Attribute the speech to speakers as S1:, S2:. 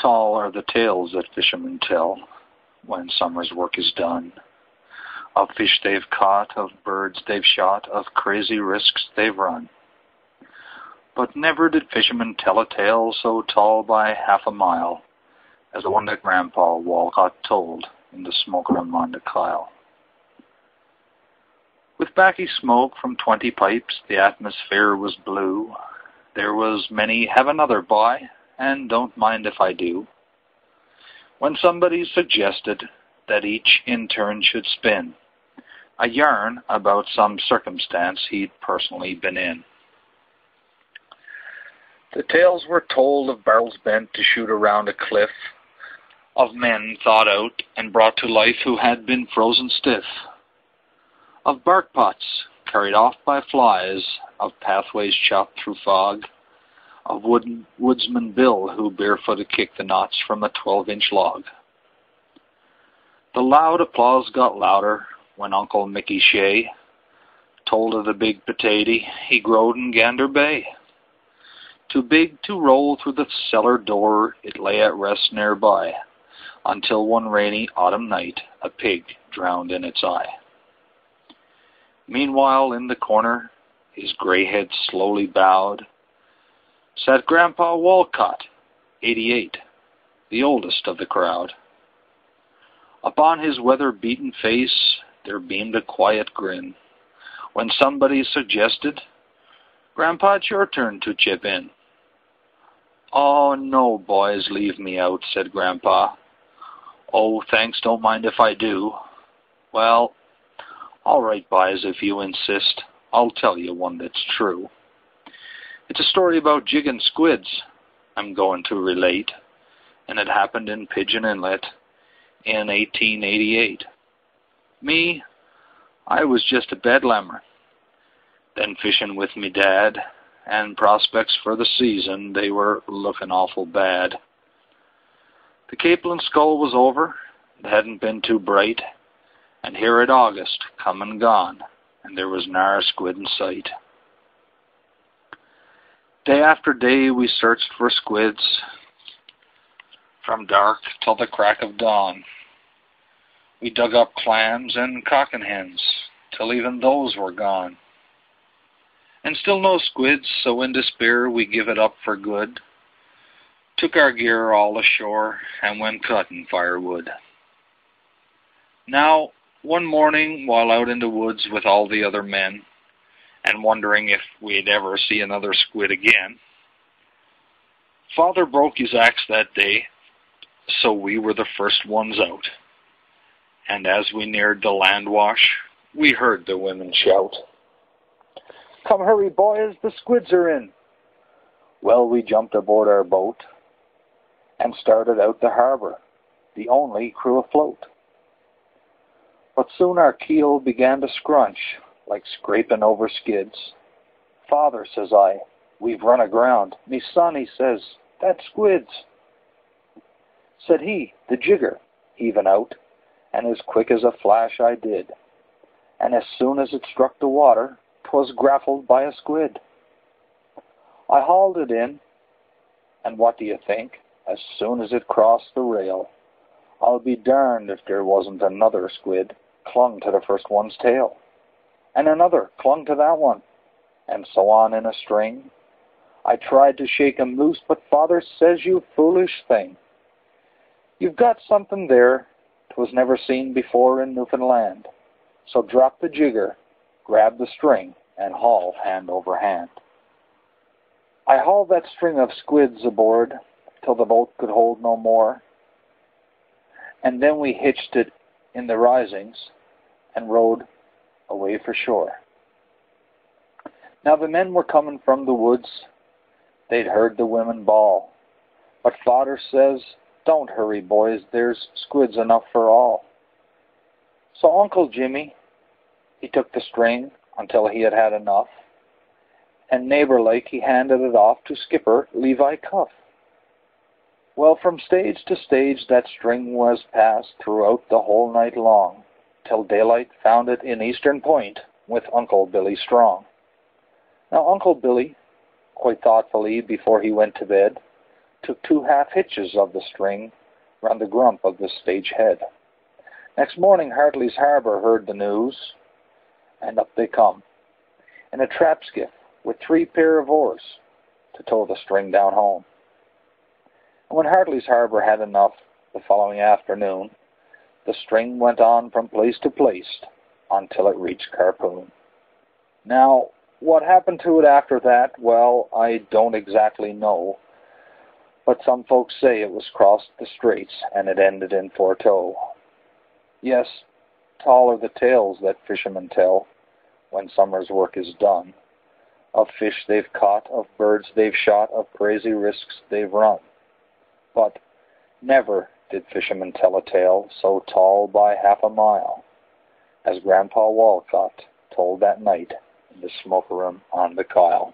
S1: Tall are the tales that fishermen tell when summer's work is done, of fish they've caught, of birds they've shot, of crazy risks they've run. But never did fishermen tell a tale so tall by half a mile as the one that Grandpa Walcott told in the Smokerroom on the Kyle. With baccy smoke from 20 pipes, the atmosphere was blue. There was many have another boy, and don't mind if I do, when somebody suggested that each in turn should spin a yarn about some circumstance he'd personally been in. The tales were told of barrels bent to shoot around a cliff, of men thawed out and brought to life who had been frozen stiff, of bark pots carried off by flies, of pathways chopped through fog, of woodsman Bill who barefooted kicked the knots from a 12-inch log. The loud applause got louder when Uncle Mickey Shea told of the big potato he growed in Gander Bay. Too big to roll through the cellar door, it lay at rest nearby, until one rainy autumn night a pig drowned in its eye. Meanwhile, in the corner, his gray head slowly bowed, sat Grandpa Walcott, 88, the oldest of the crowd. Upon his weather-beaten face there beamed a quiet grin, when somebody suggested, "Grandpa, it's your turn to chip in." "Oh, no, boys, leave me out," said Grandpa. "Oh, thanks, don't mind if I do." "Well, all right, boys, if you insist, I'll tell you one that's true. It's a story about jigging squids I'm going to relate, and it happened in Pigeon Inlet in 1888. Me, I was just a bedlammer, then fishing with me dad, and prospects for the season, they were looking awful bad. The Capelin Skull was over, it hadn't been too bright, and here at August, come and gone, and there was nar a squid in sight. Day after day we searched for squids, from dark till the crack of dawn. We dug up clams and cockin' hens, till even those were gone. And still no squids, so in despair we give it up for good, took our gear all ashore, and went cutting firewood. Now, one morning, while out in the woods with all the other men, and wondering if we'd ever see another squid again, Father broke his axe that day, so we were the first ones out. And as we neared the landwash, we heard the women shout, "Come hurry, boys, the squids are in." Well, we jumped aboard our boat and started out the harbor, the only crew afloat. But soon our keel began to scrunch, like scraping over skids. "Father," says I, "we've run aground." "Me son," he says, "that's squids." Said he, "The jigger," heaving out, and as quick as a flash I did. And as soon as it struck the water, 'twas grappled by a squid. I hauled it in, and what do you think? As soon as it crossed the rail, I'll be darned if there wasn't another squid clung to the first one's tail, and another clung to that one, and so on in a string. I tried to shake 'em loose, but Father says, "You foolish thing. You've got something there 'twas never seen before in Newfoundland. So drop the jigger, grab the string, and haul hand over hand." I hauled that string of squids aboard till the boat could hold no more, and then we hitched it in the risings and rowed away for shore. Now the men were coming from the woods. They'd heard the women bawl, but Father says, "Don't hurry, boys, there's squids enough for all." So Uncle Jimmy, he took the string until he had had enough, and neighbor-like he handed it off to Skipper Levi Cuff. Well, from stage to stage that string was passed throughout the whole night long, till daylight found it in Eastern Point with Uncle Billy Strong. Now Uncle Billy, quite thoughtfully before he went to bed, took 2 half-hitches of the string round the grump of the stage head. Next morning Hartley's Harbour heard the news, and up they come, in a trap skiff with 3 pair of oars to tow the string down home. And when Hartley's Harbour had enough the following afternoon, the string went on from place to place until it reached Carpoon. Now, what happened to it after that, well, I don't exactly know, but some folks say it was crossed the straits and it ended in Forteau. Yes, tall are the tales that fishermen tell when summer's work is done, of fish they've caught, of birds they've shot, of crazy risks they've run. But never did fishermen tell a tale so tall by half a mile as Grandpa Walcott told that night in the smoker room on the Kyle.